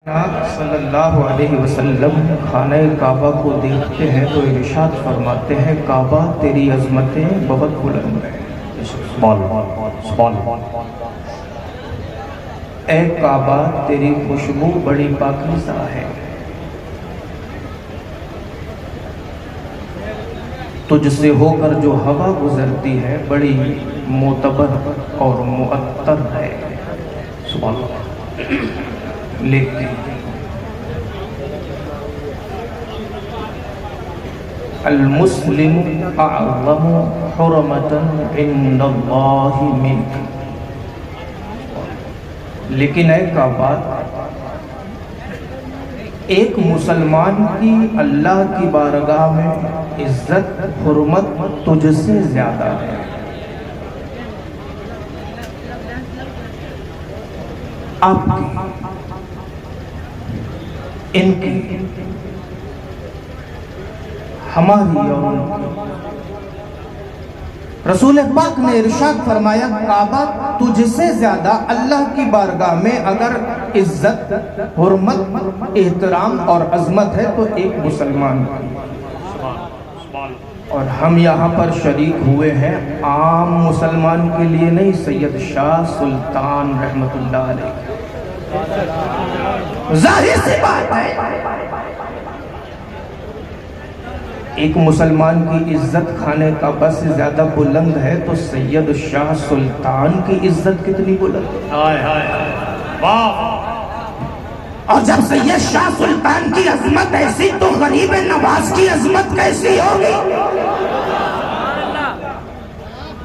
صلی اللہ علیہ وسلم خانہ کعبہ کو دیکھتے ہیں تو ارشاد فرماتے ہیں کعبہ تیری عظمتیں بہت بلند ہیں۔ اے کعبہ تیری خوشبو بڑی پاکیزہ ہے، تجھ سے ہو کر جو ہوا گزرتی ہے بڑی معتبر اور معطر ہے۔ سبحان اللہ۔ لیکن المسلم اعظم حرمتا عند اللہ منک، لیکن اے کعبہ ایک مسلمان کی اللہ کی بارگاہ میں عزت حرمت تجھ سے زیادہ ہے۔ آپ کی ان کی ہماری اور ان کی، رسول پاک نے ارشاد فرمایا کعبہ تجھ سے زیادہ اللہ کی بارگاہ میں اگر عزت حرمت احترام اور عظمت ہے تو ایک مسلمان کی۔ اور ہم یہاں پر شریک ہوئے ہیں عام مسلمان کے لیے نہیں، سید شاہ سلطان رحمت اللہ علیہ۔ ظاہر سی بات ہے ایک مسلمان کی عزت خانہ کعبہ سے زیادہ بلند ہے تو سید شاہ سلطان کی عزت کتنی بلند ہے۔ اور جب سید شاہ سلطان کی عظمت ایسی تو غریب نواز کی عظمت کیسی ہوگی؟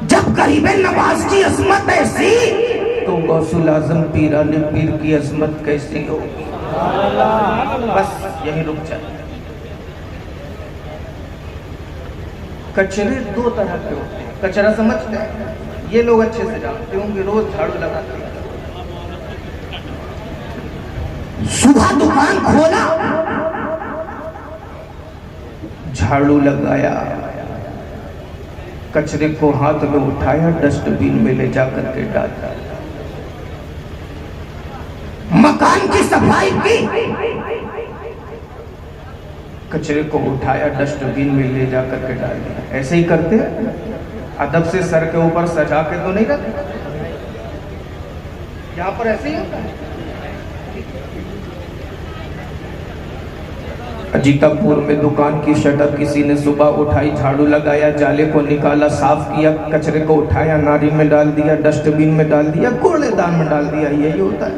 جب غریب نواز کی عظمت ایسی تو غوث الاعظم پیران پیر کی عظمت کیسی ہوگی؟ بس یہی رک جائے۔ کچرے دو طرح کے ہوتے ہیں، کچرا سمجھتے ہیں یہ لوگ اچھے سے جانتے ہوں گے، روز جھاڑو لگاتے ہیں۔ صبح دکان کھولا، جھاڑو لگایا، کچرے کو ہاتھ میں اٹھایا، ڈسٹ بین میں لے جا کر کے ڈالا، مکان کی صفائی کی، کچرے کو اٹھایا ڈسٹ بین میں لے جا کر کے ڈال دیا۔ ایسے ہی کرتے ادب سے سر کے اوپر سجا کے تو نہیں رکھتے، یہاں پر ایسے ہی ہوتا ہے۔ اجیتا پور میں دکان کی شٹر کسی نے صبح اٹھائی، جھاڑو لگایا، جالے کو نکالا، صاف کیا، کچرے کو اٹھایا، نالی میں ڈال دیا، ڈسٹ بین میں ڈال دیا، کوڑے دان میں ڈال دیا۔ یہی ہوتا ہے،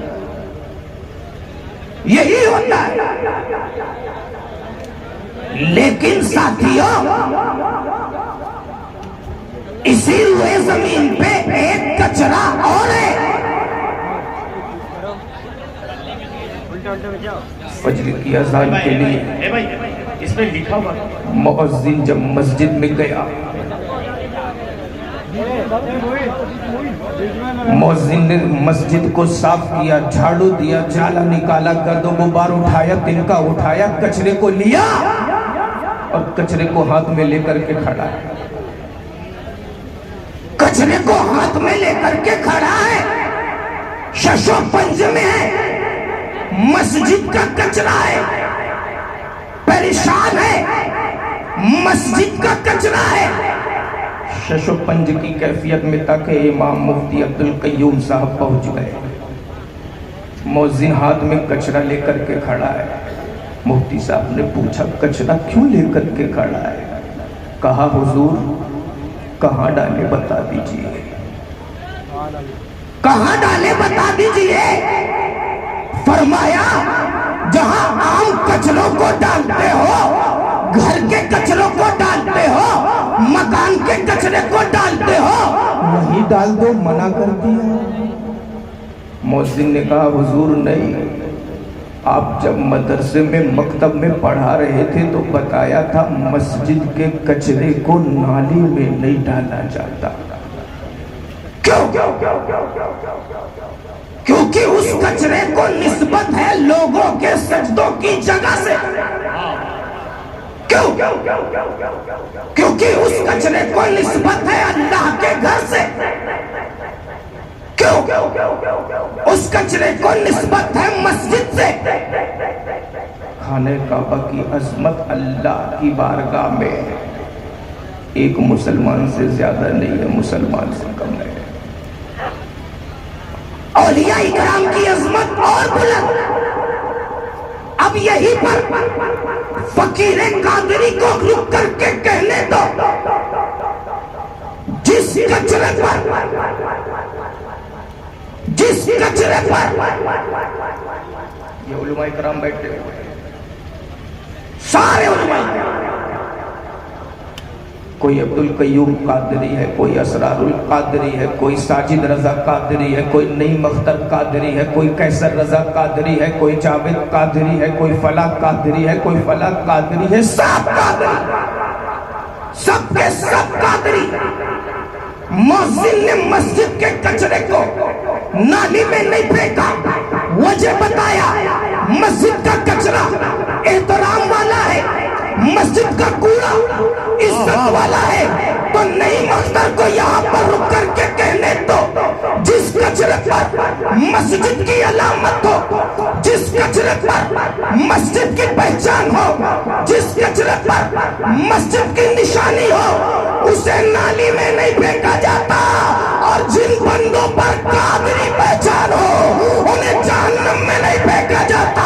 یہی ہوتا ہے۔ لیکن ساتھیوں اسی روئے زمین پہ ایک کچرا اور ہے۔ فجر کی اذان کے لیے اس میں لکھا ہوا مؤذن جب مسجد میں گیا، مؤذن نے مسجد کو صاف کیا، جھاڑو دیا، جالا نکالا، گرد و غبار اٹھایا، تنکا اٹھایا، کچرے کو لیا اور کچرے کو ہاتھ میں لے کر کے کھڑا ہے۔ کچرے کو ہاتھ میں لے کر کے کھڑا ہے، ششو پنج میں ہے، مسجد کا کچرا ہے، پریشان ہے، مسجد کا کچرا ہے۔ ششو پنج کی کیفیت میں تاکہ امام مفتی عبدالقیوم صاحب پہنچ گئے۔ مؤذن ہاتھ میں کچرا لے کر کے کھڑا ہے۔ مفتی صاحب نے پوچھا کچرا کیوں لے کر کے کھڑا ہے؟ کہا حضور کہاں ڈالے بتا دیجئے، کہاں ڈالے بتا دیجئے۔ فرمایا جہاں عام کچروں کو ڈالتے ہو، گھر کے کچروں کو ڈالتے ہو، مکان کے کچرے کو ڈالتے ہو، وہی ڈال دو، منع کر دیا۔ مؤذن نے کہا حضور نہیں، آپ جب مدرسے میں مکتب میں پڑھا رہے تھے تو بتایا تھا مسجد کے کچرے کو نالی میں نہیں ڈالا جاتا۔ کیونکہ اس کچرے کو نسبت ہے لوگوں کے سجدوں کی جگہ سے۔ کیونکہ اس کچرے کو نسبت ہے اللہ کے گھر سے۔ کیوں؟ اس کچرے کو نسبت ہے مسجد سے. خانہ کعبہ کی عظمت اللہ کی بارگاہ میں ایک مسلمان سے زیادہ نہیں ہے، مسلمان سے کم ہے. اولیاء اکرام کی عظمت اور بلند. اب یہی پر فقیر قادری کو رک کر کے کہنے دو، جس کچرے پر یہ علماء کرام بیٹھے ہوئے سارے علماء کرام، کوئی عبدالقیوم قادری ہے، کوئی اسرار القادری ہے، کوئی ساجد رضا قادری ہے، کوئی نعیم اختر قادری ہے، کوئی قیصر رضا قادری ہے، کوئی جاوید قادری ہے، کوئی فلاح قادری ہے، کوئی فلاح قادری ہے، سب قادری، سب کے سب قادری. مؤذن نے مسجد کے کچرے کو نالی میں نہیں پھینکا، وجہ بتایا مسجد کا کچرا احترام والا ہے، مسجد کا کوڑا عزت والا ہے. تو نعیم اختر کو یہاں پر رک کر کے کہنے دو، جس کچرے پر مسجد کی علامت ہو، جس کچرے پر مسجد کی پہچان ہو، جس کچرے پر مسجد کی نشانی ہو، اسے نالی میں نہیں پھینکا جاتا. اور جن بندوں پر قادری پہچان ہو انہیں جہنم میں نہیں پھینکا جاتا.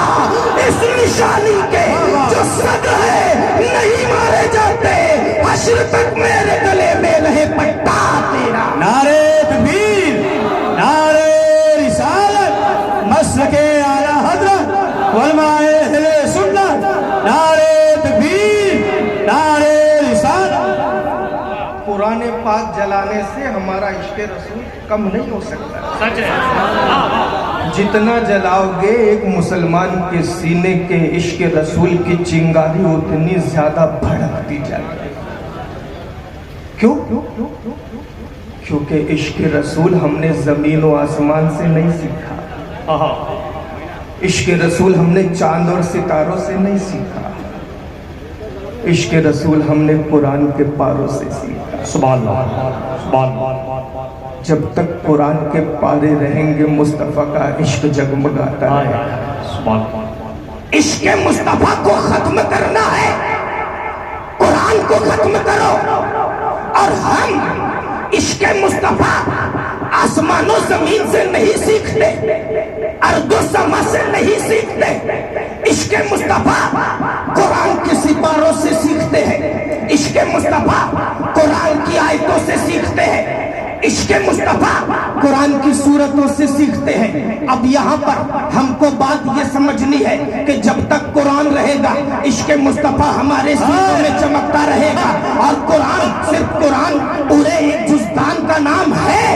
اس نشانی کے جو صدر ہے نہیں مارے جاتے. حشر تک میرے گلے میں رہے پٹا تیرا. نعرے تکبیر، نعرے رسالت، مسلک اعلی حضرت علماء اہل سنت، نعرے تکبیر، نعرے رسالت. قرآن پاک جلانے سے ہمارا عشق رسول کم نہیں ہو سکتا. سچ ہے. جتنا جلاؤ گے ایک مسلمان کے سینے کے عشق رسول کی چنگاری اتنی زیادہ بھڑکتی جائے گی. کیوں؟ کیونکہ عشق رسول ہم نے زمین و آسمان سے نہیں سیکھا. عشق رسول ہم نے چاند اور ستاروں سے نہیں سیکھا. عشق رسول ہم نے قرآن کے پاروں سے سیکھا. سبحان اللہ، سبحان اللہ. جب تک قرآن کے پارے رہیں گے مصطفیٰ کا عشق جگمگاتا ہے. سبحان اللہ. عشق مصطفیٰ کو ختم کرنا ہے، قرآن کو ختم کرو. اور ہم عشق مصطفیٰ آسمان و زمین سے نہیں سیکھتے، ارض و سما سے نہیں سیکھتے. عشق مصطفیٰ قرآن کے سپاروں سے سیکھتے ہیں. عشق مصطفیٰ قرآن کی آیتوں سے سیکھتے ہیں. عشق مصطفیٰ قرآن کی صورتوں سے سیکھتے ہیں. اب یہاں پر ہم کو بات یہ سمجھنی ہے کہ جب تک قرآن رہے گا عشق مصطفیٰ ہمارے سینوں میں چمکتا رہے گا. اور قرآن صرف قرآن پورے ایک جزدان کا نام ہے،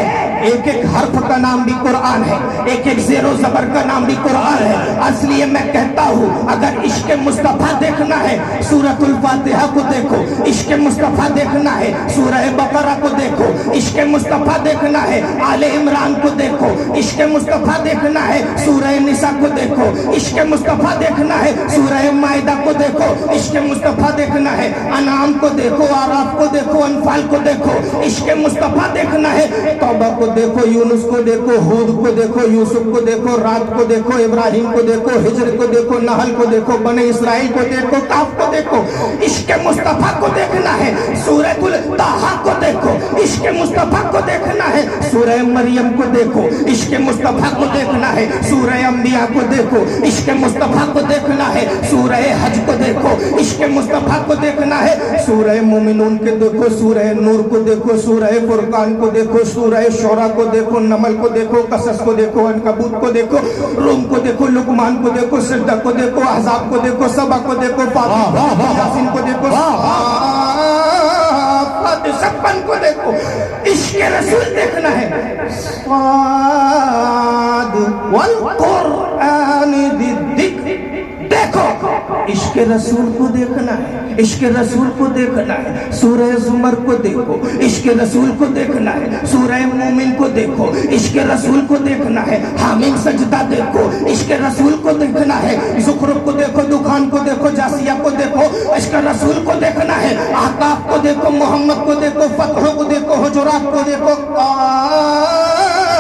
ایک ایک حرف کا نام بھی قرآن ہے، ایک ایک زیر و زبر کا نام بھی قرآن ہے. اس لیے میں کہتا ہوں اگر عشق مصطفیٰ دیکھنا ہے سورۃ الفاتحہ کو دیکھو، عشق مصطفیٰ دیکھنا ہے سورہ بقرہ کو دیکھو، عشق مصطفیٰ دیکھنا ہے آل عمران کو دیکھو، عشق مصطفیٰ دیکھنا ہے سورہ نساء کو دیکھو، عشق مصطفیٰ دیکھنا ہے سورہ مائدہ کو دیکھو، عشق مصطفیٰ دیکھنا ہے انعام کو دیکھو، اعراف کو دیکھو، انفال کو دیکھو. عشق مصطفیٰ دیکھنا ہے توبہ کو دیکھو، یونس کو دیکھو، ہود کو دیکھو، یوسف کو دیکھو، رات کو دیکھو، ابراہیم کو دیکھو، ہجر کو دیکھو، نحل کو دیکھو، بنی اسرائیل کو دیکھو، کاف کو دیکھو. عشق مصطفیٰ کو دیکھنا ہے سورۃ الطٰہٰ کو دیکھو. عشق مصطفیٰ کو دیکھنا ہے سورہ مریم کو دیکھو. عشق مصطفیٰ کو دیکھنا ہے سورہ انبیاء کو دیکھو. عشق مصطفیٰ کو دیکھنا ہے سورہ حج کو دیکھو. عشق مصطفیٰ کو دیکھنا ہے سورہ مومنون کے دیکھو، سورہ نور کو دیکھو، سورہ فرقان کو دیکھو، سورہ شعراء کو دیکھو، نمل کو دیکھو، قصص کو دیکھو، عنکبوت کو دیکھو، روم کو دیکھو، لقمان کو دیکھو، سجدہ کو دیکھو، احزاب کو دیکھو، سبا کو دیکھو، فاطر یاسین کو دیکھو، سپن کو دیکھو. عشق رسول دیکھنا ہے صاد والقرآن ذی الذکر. دیکھو عشق رسول کو دیکھنا ہے، عشق رسول کو دیکھنا ہے سورہ زمر کو دیکھو، عشق رسول کو دیکھنا ہے سورہ مومن کو دیکھو، عشق رسول کو دیکھنا ہے حامیم سجدہ دیکھو، عشق رسول کو دیکھنا ہے زخرف کو دیکھو، دخان کو دیکھو، جاسیہ کو دیکھو. عشق رسول کو دیکھنا ہے احقاف کو دیکھو، محمد کو دیکھو، فتح کو دیکھو، حجرات کو دیکھو،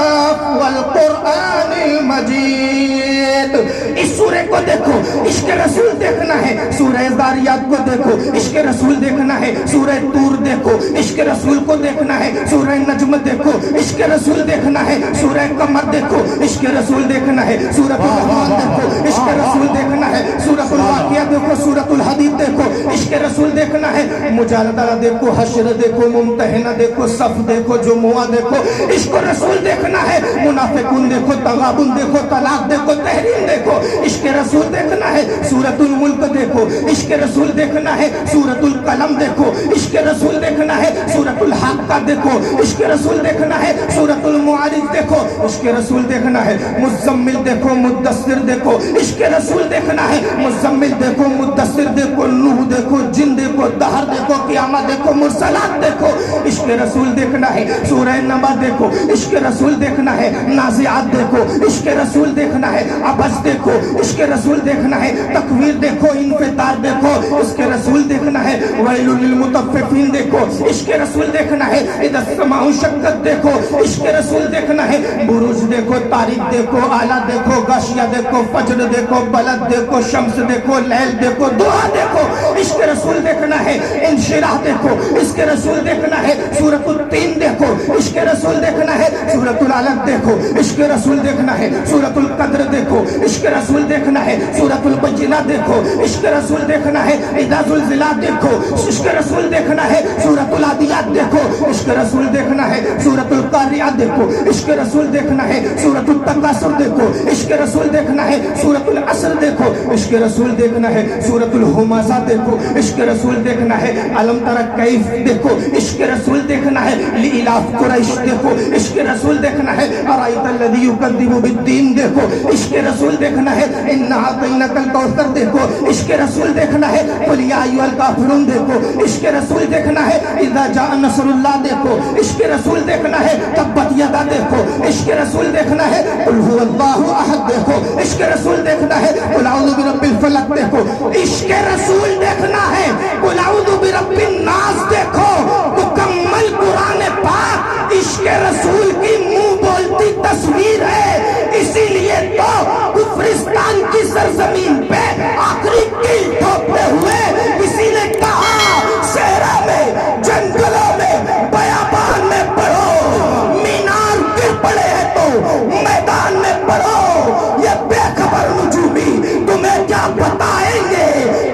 قاف والقرآن المجید. اس سورہ کو دیکھو، عشق رسول دیکھنا ہے. سورہ ذاریات کو دیکھو، عشق رسول دیکھنا ہے. سورہ طور دیکھو، عشق رسول کو دیکھنا ہے. سورہ نجم دیکھو، عشق رسول دیکھنا ہے. سورہ قمر دیکھو، عشق رسول دیکھنا ہے. سورۃ الرحمن دیکھو، عشق رسول دیکھنا ہے. سورۃ الواقعہ دیکھو، سورۃ الحدید دیکھو، عشق رسول دیکھنا ہے. مجادلہ دیکھو، حشر دیکھو، ممتحنہ دیکھو، صف دیکھو، جمعہ دیکھو، عشق رسول دیکھنا ہے. منافقون دیکھو، تغابن دیکھو، طلاق دیکھو، تحریم دیکھو، عشق رسول دیکھنا ہے. سورۃ الملک دیکھو، عشق رسول دیکھنا ہے. سورۃ القلم دیکھو، عشق رسول دیکھنا ہے. سورۃ الحاقہ دیکھو، عشق رسول دیکھنا ہے. سورۃ المعارج دیکھو، عشق رسول دیکھنا ہے. مزمل دیکھو، مدثر دیکھو، عشق رسول دیکھنا ہے. مزمل دیکھو، مدثر دیکھو، نوح دیکھو، جن دیکھو، دہر دیکھو، قیامت دیکھو، مرسلات دیکھو، عشق رسول دیکھنا ہے. سورہ نبا دیکھو، عشق رسول دیکھنا ہے. نازعات دیکھو، عشق رسول دیکھنا ہے. عبس دیکھو، عشق رسول دیکھنا ہے. تکویر دیکھو، انفطار دیکھو، عشق رسول دیکھنا ہے. ویل للمطففین دیکھو، عشق رسول دیکھنا ہے. اذا السماء انشقت دیکھو، عشق رسول دیکھنا ہے. بروج دیکھو، تاریخ دیکھو، اعلیٰ دیکھو، غاشیہ دیکھو، فجر دیکھو، بلد دیکھو، شمس دیکھو، لیل دیکھو، دعا دیکھو، عشق رسول دیکھنا ہے. انشراح دیکھو، عشق رسول دیکھنا ہے. سورۃ التین دیکھو، عشق رسول دیکھنا ہے. سورۃ العلق دیکھو، عشق رسول دیکھنا ہے. سورۃ القدر دیکھو، عشق رسول دیکھنا ہے. سورۃ البینہ دیکھو، عشق رسول دیکھنا ہے. اذا زلزلات دیکھو، عشق رسول دیکھنا ہے. سورۃ العادیات دیکھو، عشق رسول دیکھنا ہے. سورۃ القاریات دیکھو، عشق رسول دیکھنا ہے. سورۃ التکاثر دیکھو، عشق رسول دیکھنا ہے. سورۃ العصر دیکھو، عشق رسول دیکھنا ہے. سورۃ الہمزہ دیکھو، عشق رسول دیکھنا ہے. علم تر کیف دیکھو، عشق رسول دیکھنا ہے. لإلاف قریش دیکھو، عشق رسول دیکھنا ہے. ارائیت الذی یکذب بالدین دیکھو، عشق رسول دیکھنا ہے. انا اعطیناک الکوثر دیکھو، عشق رسول دیکھنا ہے. قل یا ایھا الکافرون دیکھو، عشق رسول دیکھنا ہے. اذا جاء نصر اللہ دیکھو، عشق رسول دیکھنا ہے. تبت یدا دیکھو، عشق رسول دیکھنا ہے. قل هو اللہ احد دیکھو، عشق رسول دیکھنا ہے. قل اعوذ برب الفلق دیکھو، عشق رسول دیکھنا ہے. قل اعوذ برب الناس دیکھو. مکمل قرآن پاک عشق رسول کی منہ بولتی تصویر ہے. اسی لیے تو کفرستان کی سرزمین پہ آخری کیل ٹھوکتے ہوئے کسی نے کہا صحرا میں، جنگلوں میں، بیابان میں پڑھو، مینار گر پڑے ہیں تو میدان میں پڑھو. یہ بے خبر نجومی تمہیں کیا بتائیں گے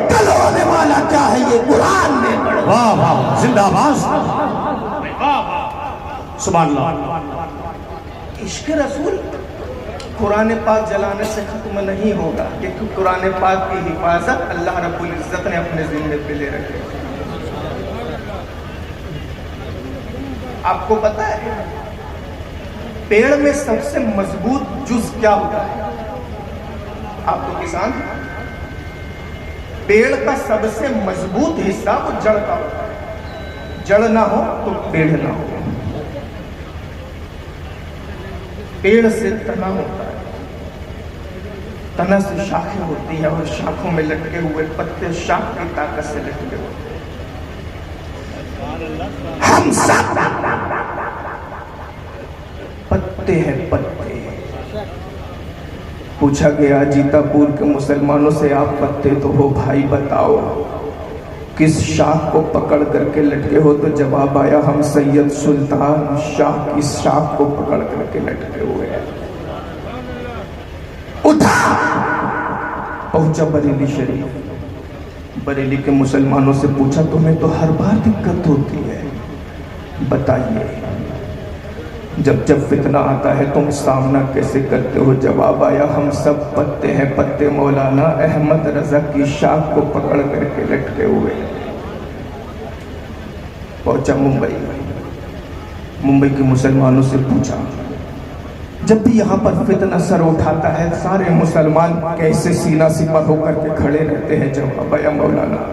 کل ہونے والا کیا ہے یہ قرآن میں پڑھو. واہ واہ، زندہ باز، سبحان اللہ. عشق رسول قرآن پاک جلانے سے ختم نہیں ہوگا، کیونکہ قرآن پاک کی حفاظت اللہ رب العزت نے اپنے ذمے پہ لے رکھے. آپ کو پتا ہے پیڑ میں سب سے مضبوط جز کیا ہوتا ہے؟ آپ تو کسان ہیں. پیڑ کا سب سے مضبوط حصہ وہ جڑ کا ہوتا ہے. جڑ نہ ہو تو پیڑ نہ ہو. پیڑ سے تنا ہوتا ہے، تنا سے شاخیں ہوتی ہیں اور شاخوں میں لٹکے ہوئے پتے شاخ کی طاقت سے لٹکے ہوتے ہیں. ہم سب پتے ہیں، پتے. پوچھا گیا جیتا پور کے مسلمانوں سے آپ پتے تو ہو بھائی، بتاؤ کس شاخ کو پکڑ کر کے لٹکے ہو؟ تو جواب آیا ہم سید سلطان شاہ کی شاخ کو پکڑ کر کے لٹکے ہوئے ہیں. اٹھا پہنچا بریلی شریف. بریلی کے مسلمانوں سے پوچھا تمہیں تو ہر بار دقت ہوتی ہے، بتائیے جب جب فتنہ آتا ہے تم سامنا کیسے کرتے ہو؟ جواب آیا ہم سب پتے ہیں، پتے مولانا احمد رضا کی شاخ کو پکڑ کر کے لٹکے ہوئے. پہنچا ممبئی کے مسلمانوں سے پوچھا جب بھی یہاں پر فتنہ سر اٹھاتا ہے سارے مسلمان کیسے سینہ سپر ہو کر کے کھڑے رہتے ہیں؟ جواب آیا مولانا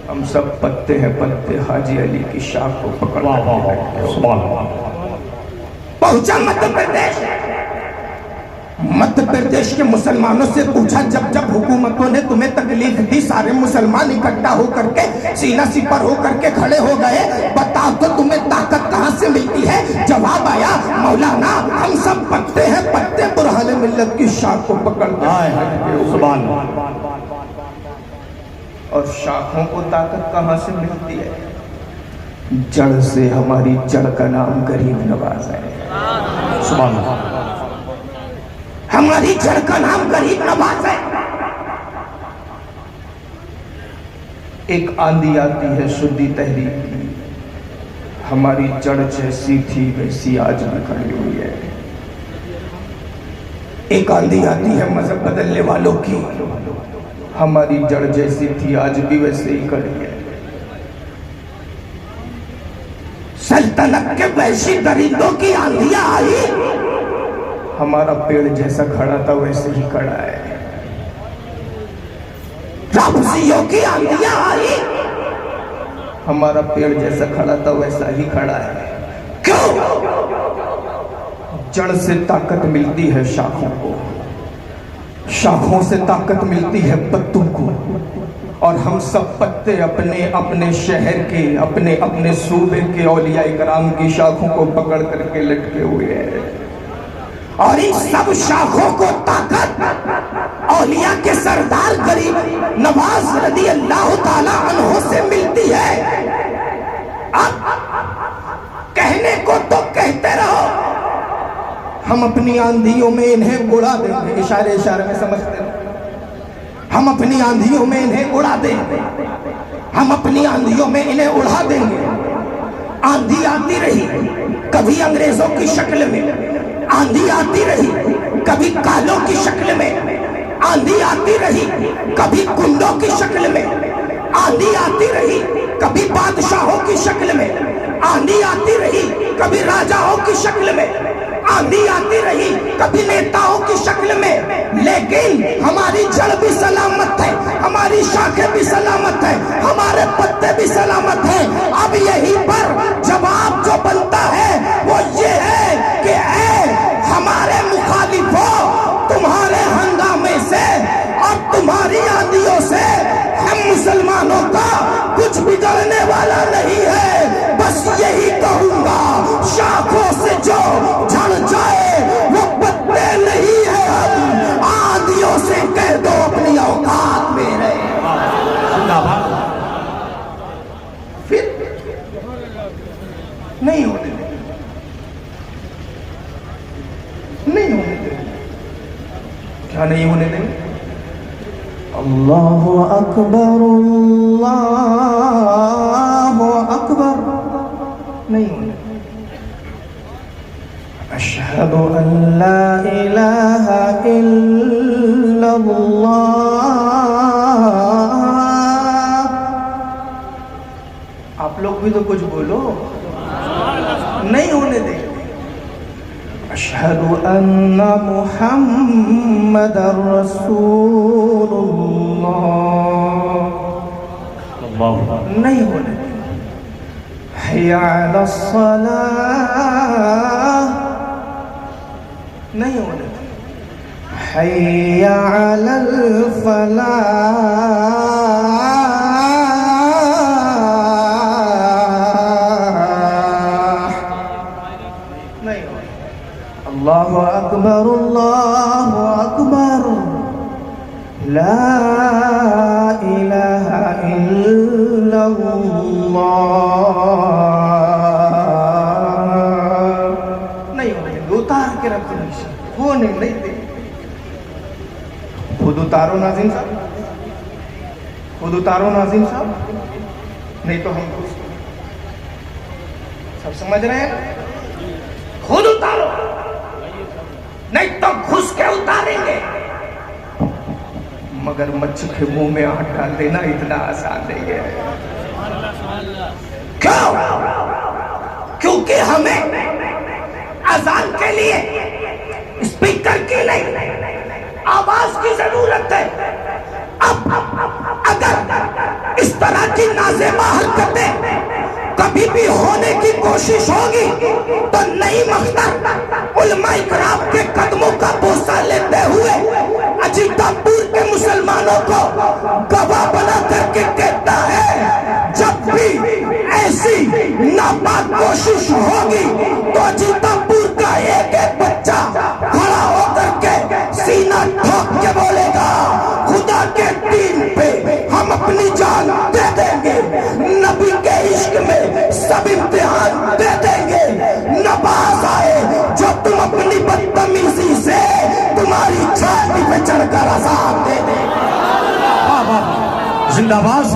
ہم سب پتے ہیں، پتے حاجی علی کی شاخ کو پکڑ کر کے لٹکے ہوئے. پہنچا مدھیہ پردیش کے مسلمانوں سے پوچھا جب جب حکومتوں نے تمہیں تکلیف دی سارے مسلمان اکٹھا ہو کر کے سینہ سپر ہو کر کے کھڑے ہو گئے، بتاؤ تو تمہیں طاقت کہاں سے ملتی ہے؟ جواب آیا مولانا کاٹتے ہیں پتے برہان ملت کی شاخ کو پکڑتے ہیں سبحان اللہ. اور شاخوں کو طاقت کہاں سے ملتی ہے؟ جڑ سے. ہماری جڑ کا نام غریب نواز ہے. سبحان اللہ. ہماری جڑ کا نام غریب نواز ہے. ایک آندھی آتی ہے سدی تحریک کی، ہماری جڑ جیسی تھی ویسی آج بھی کھڑی ہوئی ہے. ایک آندھی آتی ہے مذہب بدلنے والوں کی، ہماری جڑ جیسی تھی آج بھی ویسے ہی کھڑی ہے. سلطنت کے وحشی درندوں کی آندھیاں آئی، ہمارا پیڑ جیسا کھڑا تھا ویسے ہی کھڑا ہے. رافضیوں کی آندھیاں آئی، ہمارا پیڑ جیسا کھڑا تھا ویسا ہی کھڑا ہے. کیوں؟ جڑ سے طاقت ملتی ہے شاخوں کو، شاخوں سے طاقت ملتی ہے پتوں کو، اور ہم سب پتے اپنے اپنے شہر کے، اپنے اپنے صوبے کے اولیاء کرام کی شاخوں کو پکڑ کر کے لٹکے ہوئے ہیں. اور ان سب شاخوں کو طاقت اولیاء کے سردار غریب نواز رضی اللہ تعالی عنہ سے ملتی ہے. اب کہنے کو تو کہتے رہو، ہم اپنی آندھیوں میں انہیں اڑا دیں گے. اشارے اشارے میں سمجھتے ہیں. ہم اپنی آندھیوں میں انہیں اڑا دیں گے، ہم اپنی آندھیوں میں انہیں اڑا دیں گے. آندھی آتی رہی کبھی انگریزوں کی شکل میں، آندھی آتی رہی کبھی کالوں کی شکل میں، آندھی آتی رہی کبھی کنڈوں کی شکل میں، آندھی آتی رہی کبھی بادشاہوں کی شکل میں، آندھی آتی رہی کبھی راجاؤں کی شکل میں، آندھی آتی رہی کبھی نیتاؤں کی شکل میں. لیکن ہماری جڑ بھی سلامت ہے، ہماری شاخیں بھی سلامت ہے، ہمارے پتے بھی سلامت ہیں. اب یہی پر جواب جو بنتا ہے وہ یہ ہے کہ اے ہمارے مخالفوں، تمہارے ہنگامے سے اور تمہاری آندھیوں سے ہم مسلمانوں کا کچھ بگڑنے والا نہیں ہے. بس یہی کہوں گا، شاخوں سے جو جھڑ جائے وہ پتے نہیں ہے. ہم آندھیوں سے کہہ دو اپنی اوقات میں رہے. پھر نہیں ہونے دیں، نہیں ہونے دیں. کیا نہیں ہونے دیں؟ اللہ اکبر، اللہ اکبر. نہیں ہونے دیں. اشہد ان لا الہ الا اللہ. آپ لوگ بھی تو کچھ بولو. نہیں ہونے دیں. اشہد ان محمد رسول اللہ. نہیں ہونے دیں. حی علی الصلاة. نہیں ہونے دیں. حی علی الفلاح. نہیں ہونے دیں. اللہ اکبر، اللہ اکبر، لا الہ الا اللہ. نہیں ہونے دیں. اتار کے رکھ دیں. ہونے نہیں دیں. خود اتارو ناظم صاحب، خود اتارو ناظم صاحب، نہیں تو ہم کچھ. سب سمجھ رہے ہیں؟ خود اتارو، نہیں تو گھس کے اتاریں گے. مگر مچھ کے منہ میں آٹھ ڈال دینا اتنا آسان نہیں ہے. کیوں؟ کیونکہ ہمیں اذان کے لیے اسپیکر کی نہیں، آواز کی ضرورت ہے. اب اگر اس طرح کی نازیبا حرکتیں کبھی بھی ہونے کی کوشش ہوگی تو نئی مختار علماء اکرام کے قدموں کا بوسہ لیتے ہوئے اجیتا پور کے مسلمانوں کو گواہ بنا کر کے کہتا ہے، جب بھی ایسی ناپاک کوشش ہوگی تو اجیتا پور کا ایک ایک بچہ بڑھ کر عذاب دے دے. واہ واہ زندہ باز.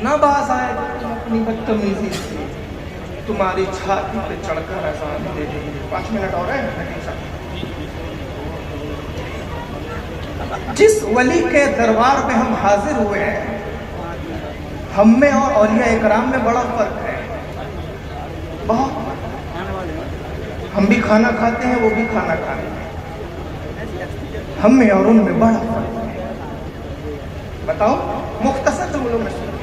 نہ باز آئے تم اپنی بدتمیزی سے تمہاری چھاتی پہ چڑھ کر اذان دے دیں گے. 5 منٹ اور ہے نتیجہ. جس ولی کے دربار میں ہم حاضر ہوئے ہیں ہم میں اور اولیاء اکرام میں بڑا فرق ہے. بہت. ہم بھی کھانا کھاتے ہیں وہ بھی کھانا کھاتے ہیں. ہم میں اور ان میں بڑا فرق ہے. بتاؤ مختصر جملوں میں سنو.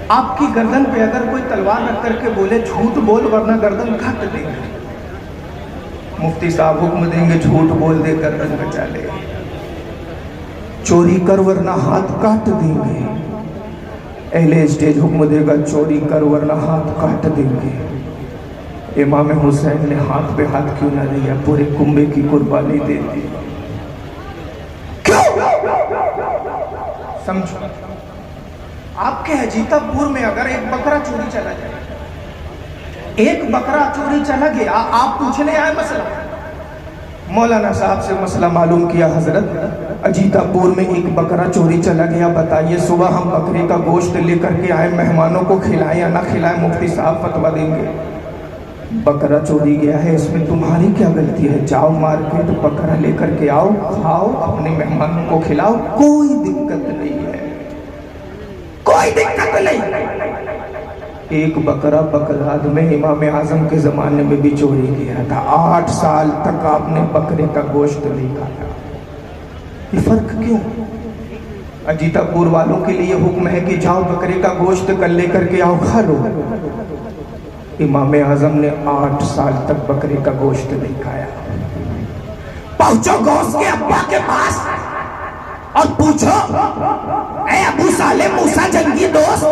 آپ کی گردن پہ اگر کوئی تلوار رکھ کر کے بولے جھوٹ بول ورنہ گردن کاٹ دیں گے. مفتی صاحب حکم دیں گے جھوٹ بول دے گردن بچا لے. چوری کر ورنہ ہاتھ کاٹ دیں گے. اہل اسٹیج حکم دے گا چوری کر ورنہ ہاتھ کاٹ دیں گے. امام حسین نے ہاتھ پہ ہاتھ کیوں نہ دیا, پورے کنبے کی قربانی دے دی. کیوں سمجھو. آپ کے حجیتہ پور میں اگر ایک بکرا چوری چلا جائے, ایک بکرا چوری چلا گیا, آپ پوچھنے آئے مسئلہ. مولانا صاحب سے مسئلہ معلوم کیا, حضرت اجیتا پور میں ایک بکرا چوری چلا گیا, بتائیے صبح ہم بکرے کا گوشت لے کر کے آئے, مہمانوں کو کھلائیں یا نہ کھلائیں, مفتی صاحب فتویٰ دیں گے. بکرا چوری گیا ہے, اس میں تمہاری کیا غلطی ہے؟ جاؤ مارکیٹ بکرا لے کر کے آؤ, کھاؤ, اپنے مہمانوں کو کھلاؤ, کوئی دقت نہیں ہے, کوئی دقت نہیں. ایک بکرا بغداد میں امام اعظم کے زمانے میں بھی چوری گیا تھا. 8 سال تک آپ نے بکرے کا گوشت نہیں کھایا. یہ فرق کیوں؟ اجیتا پور والوں کے لیے حکم ہے کہ جاؤ بکرے کا گوشت کل لے کر کے آؤ, کھا لو. امام اعظم نے 8 سال تک بکرے کا گوشت نہیں کھایا. پہنچو غوث کے ابا کے پاس اور پوچھو, اے ابو صالح موسیٰ جنگی دوست,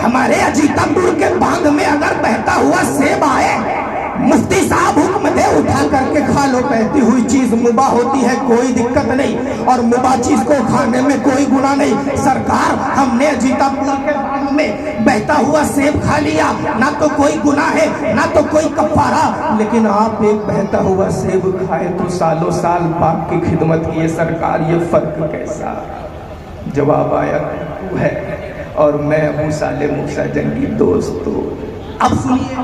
ہمارے اجیتا پور کے باندھ میں اگر بہتا ہوا سیب آئے, مفتی صاحب حکم دے اٹھا کر کے کھا لو. بہتی ہوئی چیز مباح ہوتی ہے, کوئی دقت نہیں, اور مباح چیز کو کھانے میں کوئی گناہ نہیں. سرکار ہم نے اجیتا پور کے باندھ میں بہتا ہوا سیب کھا لیا, نہ تو کوئی گناہ ہے نہ تو کوئی کفارہ, لیکن آپ ایک بہتا ہوا سیب کھائے تو سالوں سال باپ کی خدمت کیے. سرکار یہ فرق کیسا؟ جواب آیا تو ہے اور میں ابو صالح موسیٰ جنگی دوست ہوں. اب سنیے,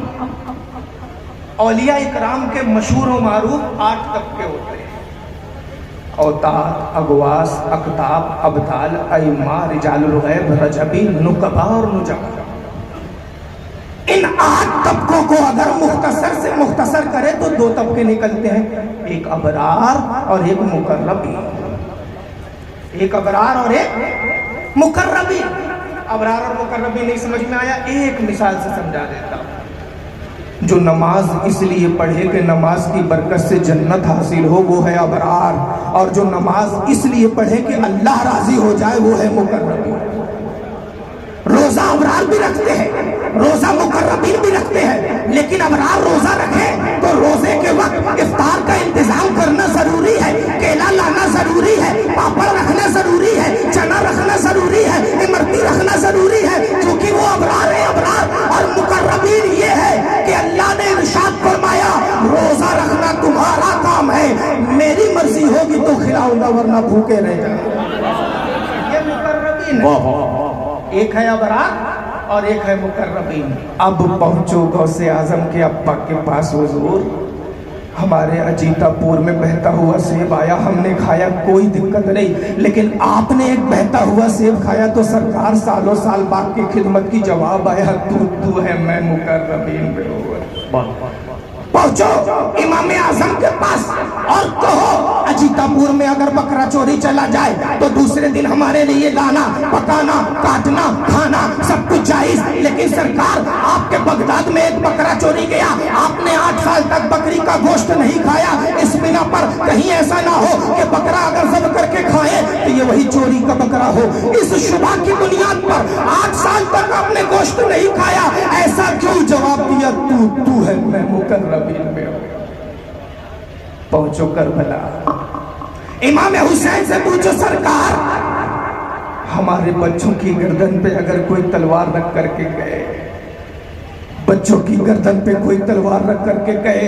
اولیاء اکرام کے مشہور و معروف 8 طبقے ہوتے ہیں: اوتاد, اغواس, اقطاب, ابدال, ائمہ, رجال الغیب, رجبی, نقبا اور نجبا. ان 8 طبقوں کو اگر مختصر سے مختصر کرے تو 2 طبقے نکلتے ہیں, ایک ابرار اور ایک مقربین. ایک ابرار اور ایک مقربین. ابرار اور مقربین نہیں سمجھ میں آیا؟ ایک مثال سے سمجھا دیتا ہوں. جو نماز اس لیے پڑھے کہ نماز کی برکت سے جنت حاصل ہو, وہ ہے ابرار, اور جو نماز اس لیے پڑھے کہ اللہ راضی ہو جائے, وہ ہے مقربین. روزہ ابرار بھی رکھتے ہیں, روزہ مقربین بھی رکھتے ہیں, لیکن ابرار روزہ رکھے تو روزے کے وقت افطار کا انتظام کرنا ضروری ہے, کیلا لانا ضروری ہے, پاپڑ رکھنا ضروری ہے, چنا رکھنا ضروری ہے, امرتی رکھنا ضروری ہے, کیونکہ وہ ابرار ہے. ابرار اور مقربین یہ ہے کہ اللہ نے ارشاد فرمایا روزہ رکھنا تمہارا کام ہے, میری مرضی ہوگی تو کھلاؤں گا ورنہ بھوکے رہ جائیں. یہ مقربین ہے. ایک ہے ابرار اور ایک ہے مقربین. اب پہنچو غوث اعظم کے ابا کے پاس. حضور ہمارے اجیتا پور میں بہتا ہوا سیب آیا, ہم نے کھایا, کوئی دقت نہیں, لیکن آپ نے ایک بہتا ہوا سیب کھایا تو سرکار سالوں سال باپ کی خدمت کی. جواب آیا تو ہے, میں مقربین میں ہوں. پہنچو امام اعظم کے پاس اور کہو اجیتا پور میں اگر بکرا چوری چلا جائے تو دوسرے دن ہمارے لیے لانا, پکانا, کاٹنا, کھانا سب کچھ جائز, لیکن سرکار آپ کے بغداد میں ایک بکرا چوری گیا, آپ نے 8 سال تک بکری کا گوشت نہیں کھایا. اس بنا پر کہیں ایسا نہ ہو کہ بکرا اگر ذبح کر کے کھائے تو یہ وہی چوری کا بکرا ہو. اس شبہ کی بنیاد پر 8 سال تک آپ نے گوشت نہیں کھایا, ایسا کیوں؟ جواب دیا تو ہے, میں مقربین میں ہوں. پہنچو کربلا, امام حسین سے پوچھو سرکار ہمارے بچوں کی گردن پہ اگر کوئی تلوار رکھ کر کے گئے, بچوں کی گردن پہ کوئی تلوار رکھ کر کے گئے